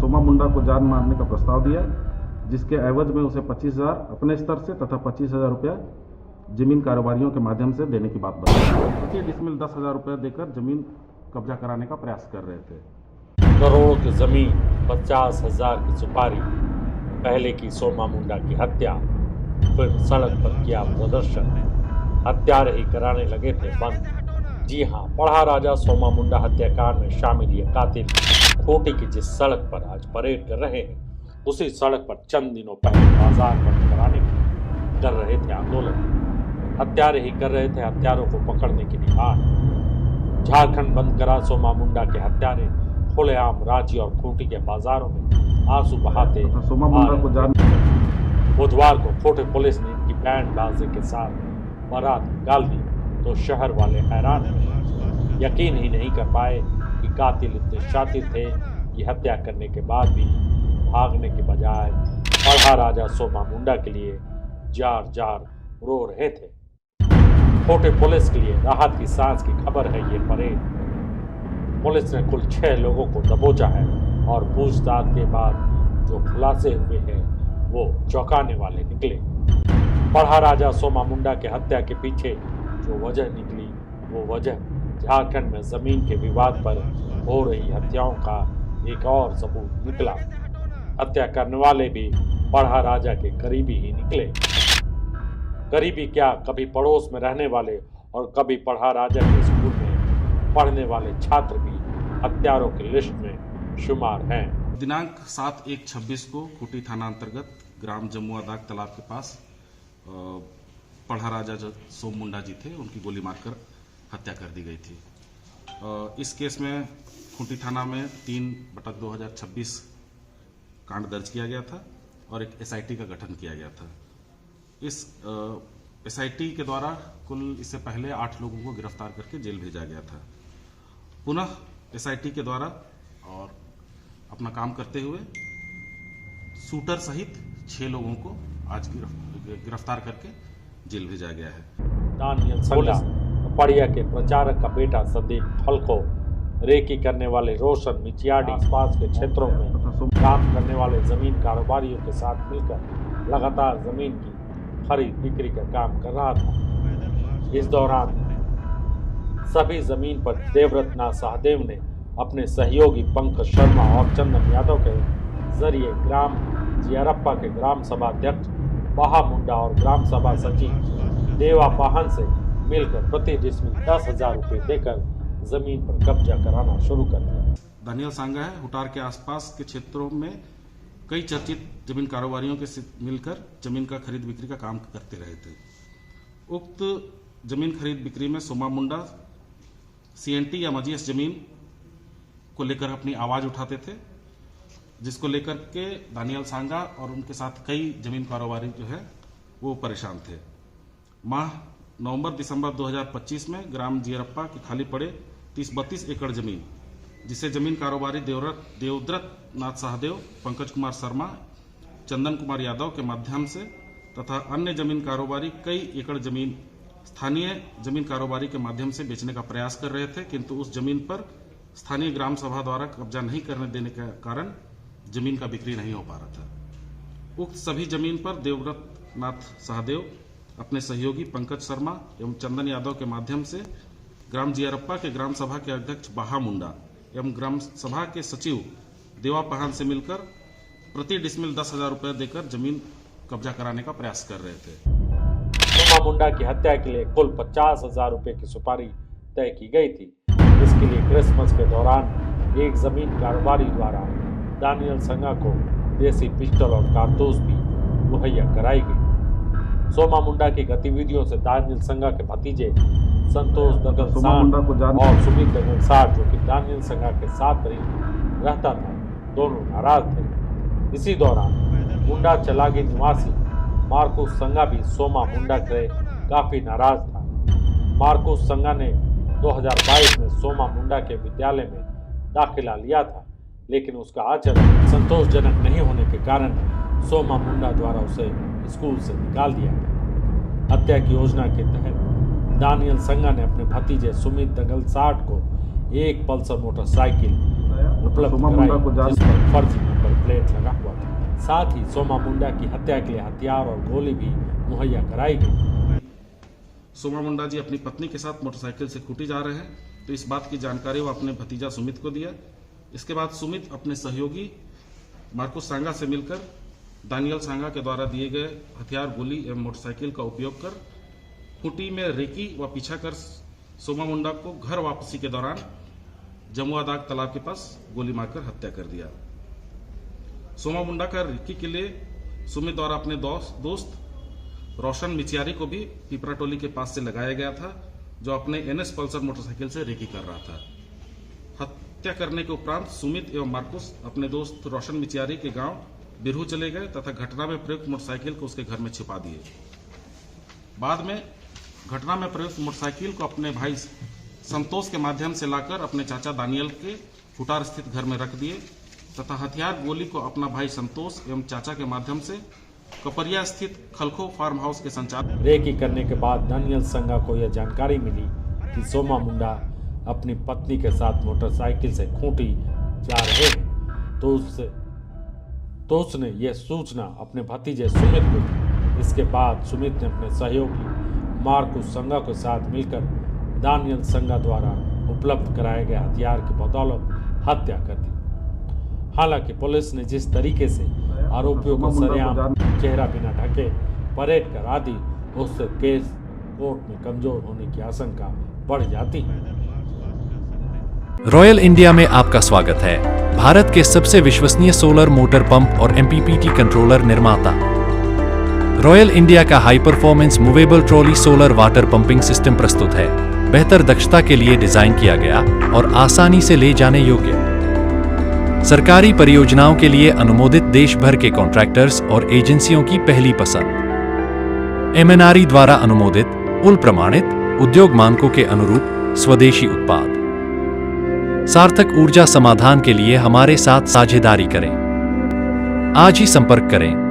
सोमा मुंडा को जान मारने का प्रस्ताव दिया, जिसके एवज में उसे 25,000 अपने स्तर से तथा 25,000 रुपया जमीन कारोबारियों के माध्यम से देने की बात बताई। प्रति डिसमिल 10,000 रुपया देकर जमीन कब्जा कराने का प्रयास कर रहे थे। करोड़ की जमीन, 50,000 की सुपारी, पहले की सोमा मुंडा की हत्या, फिर सड़क पर किया प्रदर्शन, हत्यारे ही कराने लगे थे बंद। जी हाँ, पढ़ा राजा सोमा मुंडा हत्याकांड में शामिल ये कातिल खूंटी की जिस सड़क पर आज परेड कर रहे हैं, उसी सड़क पर चंद दिनों पहले बाजार बंद कराने कर रहे थे आंदोलन। हत्यारे ही कर रहे थे हत्यारों को पकड़ने की डिमांड। झारखंड बंद करा सोमा मुंडा के हत्यारे खुलेआम रांची और खूंटी के बाजारों में आंसू बहाते सोमा मुंडा को जान बुधवार को खूंटी पुलिस ने इनकी बैंड बाजी के साथ बारात निकाल दी तो शहर वाले हैरान हुए। यकीन ही नहीं कर पाए कि कातिल इतने शातिर थे कि हत्या करने के बाद भी भागने के बजाय पढ़ा राजा सोमा मुंडा के लिए जार जार रो रहे थे। खूंटी पुलिस के लिए राहत की सांस की खबर है ये परेड। पुलिस ने कुल 6 लोगों को दबोचा है और पूछताछ के बाद जो खुलासे हुए हैं वो चौंकाने वाले निकले। पढ़ा राजा सोमा मुंडा के हत्या के पीछे जो वजह निकली, वो वजह झारखंड में जमीन के विवाद पर हो रही हत्याओं का एक और सबूत निकला। हत्या करने वाले भी पढ़ा राजा के करीबी ही निकले। करीबी क्या, कभी पड़ोस में रहने वाले और कभी पढ़ा राजा के स्कूल में पढ़ने वाले छात्र भी हत्यारों की लिस्ट में शुमार हैं। दिनांक 7/1/26 को खूंटी थाना अंतर्गत ग्राम जमुआ दाग तालाब के पास पढ़ा राजा जो सोम मुंडा जी थे, उनकी गोली मारकर हत्या कर दी गई थी। इस केस में खूंटी थाना में 3/2026 कांड दर्ज किया गया था और एक एसआईटी का गठन किया गया था। इस एसआईटी के द्वारा कुल इससे पहले 8 लोगों को गिरफ्तार करके जेल भेजा गया था। पुनः एसआईटी के द्वारा और अपना काम करते हुए शूटर सहित 6 लोगों को आज गिरफ्तार करके जेल भेजा गया है। दानियल संगा, पड़िया के प्रचारक का बेटा संदीप फलको, रेकी करने वाले रोशन मिचियाडी, आसपास के क्षेत्रों में काम करने वाले जमीन कारोबारियों के साथ मिलकर लगातार जमीन की खरीद बिक्री का काम कर रहा था। इस दौरान सभी जमीन पर देवव्रत नाथ सहदेव ने अपने सहयोगी पंकज शर्मा और चंदन यादव के जरिए ग्राम जियारप्पा के ग्राम सभा अध्यक्ष बाहा मुंडा और ग्राम सभा सचिव देवा पाहन से मिलकर प्रति डिसमिल 10,000 रुपये देकर जमीन पर कब्जा कराना शुरू कर दिया। दानियल सांगा है, हुटार के आसपास के क्षेत्रों में कई चर्चित जमीन कारोबारियों के मिलकर जमीन का खरीद बिक्री का काम करते रहे थे। उक्त जमीन खरीद बिक्री में सोमा मुंडा सीएनटी या मजीएस जमीन को लेकर अपनी आवाज उठाते थे, जिसको लेकर के दानियल सांगा और उनके साथ कई जमीन कारोबारी जो है वो परेशान थे। माह नवंबर-दिसंबर 2025 में ग्राम जियरप्पा के खाली पड़े 30-32 एकड़ जमीन, जिसे जमीन कारोबारी देवव्रत नाथ सहदेव, पंकज कुमार शर्मा, चंदन कुमार यादव के माध्यम से तथा अन्य जमीन कारोबारी कई एकड़ जमीन स्थानीय जमीन कारोबारी के माध्यम से बेचने का प्रयास कर रहे थे, किंतु उस जमीन पर स्थानीय ग्राम सभा द्वारा कब्जा नहीं करने देने के कारण जमीन का बिक्री नहीं हो पा रहा था। उक्त सभी जमीन पर देवव्रत नाथ सहदेव अपने सहयोगी पंकज शर्मा एवं चंदन यादव के माध्यम से ग्राम जियारप्पा के ग्राम सभा के अध्यक्ष बाहा मुंडा एवं ग्राम सभा के सचिव देवा पाहन से मिलकर प्रति डिसमिल 10,000 रुपये देकर जमीन कब्जा कराने का प्रयास कर रहे थे। सोमा मुंडा की हत्या के लिए कुल 50,000 रुपये की सुपारी तय की गई थी। इसके लिए क्रिसमस के दौरान एक जमीन कारोबारी द्वारा दानियल संगा को देसी पिस्टल और कारतूस भी मुहैया कराई गई। सोमा मुंडा की गतिविधियों से दानियल संगा के भतीजे संतोष दगल साठ और सुमित दगल साठ, जो कि दानियल संगा के साथ रहता था, दोनों नाराज थे। इसी दौरान मुंडा चलागी निवासी मार्कुस संगा भी सोमा मुंडा से काफी नाराज था। मार्कुस संगा ने 2022 में सोमा मुंडा के विद्यालय में दाखिला लिया था, लेकिन उसका आचरण संतोषजनक नहीं होने के कारण सोमा मुंडा द्वारा उसे स्कूल से निकाल दिया गया। हत्या की योजना के तहत दानियल संगा ने अपने भतीजे सुमित दगल साठ को एक पल्सर मोटरसाइकिल उपलब्ध सोमा मुंडा को कराई, जिस पर फर्जी नंबर प्लेट लगा हुआ था। साथ ही सोमा मुंडा की हत्या के लिए हथियार और गोली भी मुहैया कराई गई। सोमा मुंडा जी अपनी पत्नी के साथ मोटरसाइकिल से खूंटी जा रहे हैं तो इस बात की जानकारी वो अपने भतीजा सुमित को दिया। इसके बाद सुमित अपने सहयोगी मार्कुस सांगा से मिलकर दानियल सांगा के द्वारा दिए गए हथियार, गोली एवं मोटरसाइकिल का उपयोग कर खूंटी में रेकी व पीछा कर सोमा मुंडा को घर वापसी के दौरान जमुआ दाग तालाब के पास गोली मारकर हत्या कर दिया। सोमा मुंडा का रेकी के लिए सुमित द्वारा अपने दोस्त रोशन मिचियारी को भी पिपरा टोली के पास से लगाया गया था, जो अपने NS पल्सर मोटरसाइकिल से रेकी कर रहा था। हत्या करने के उपरांत सुमित एवं मार्कुस अपने दोस्त रोशन मिचियारी के गांव बिरहू चले गए तथा घटना में प्रयुक्त मोटरसाइकिल को उसके घर में छिपा दिए। बाद में घटना में प्रयुक्त मोटरसाइकिल को अपने भाई संतोष के माध्यम से लाकर अपने चाचा दानियल के फुटार स्थित घर में रख दिए तथा हथियार, गोली को अपना भाई संतोष एवं चाचा के माध्यम से कपरिया स्थित खलखो फार्म हाउस के संचालक रेकी करने के बाद दानियल संगा को यह जानकारी मिली कि सोमा मुंडा अपनी पत्नी के साथ मोटरसाइकिल से खूंटी जा रहे हैं, तो उसने यह सूचना अपने भतीजे सुमित को दी। इसके बाद सुमित ने अपने सहयोगी मार्कुस संगा के साथ मिलकर दानियल संगा द्वारा उपलब्ध कराए गए हथियार की बदौलत हत्या कर दी। हालांकि पुलिस ने जिस तरीके से आरोपियों को सरेआम चेहरा बिना ढके परेड करा दी, उससे केस कोर्ट में कमजोर होने की आशंका बढ़ जाती है। रॉयल इंडिया में आपका स्वागत है। भारत के सबसे विश्वसनीय सोलर मोटर पंप और MPPT कंट्रोलर निर्माता रॉयल इंडिया का high performance movable trolley solar water pumping system प्रस्तुत है। बेहतर दक्षता के लिए डिजाइन किया गया और आसानी से ले जाने योग्य। सरकारी परियोजनाओं के लिए अनुमोदित देश भर के कॉन्ट्रैक्टर्स और एजेंसियों की पहली पसंद। MNRE द्वारा अनुमोदित, उल प्रमाणित, उद्योग मानकों के अनुरूप स्वदेशी उत्पाद। सार्थक ऊर्जा समाधान के लिए हमारे साथ साझेदारी करें। आज ही संपर्क करें।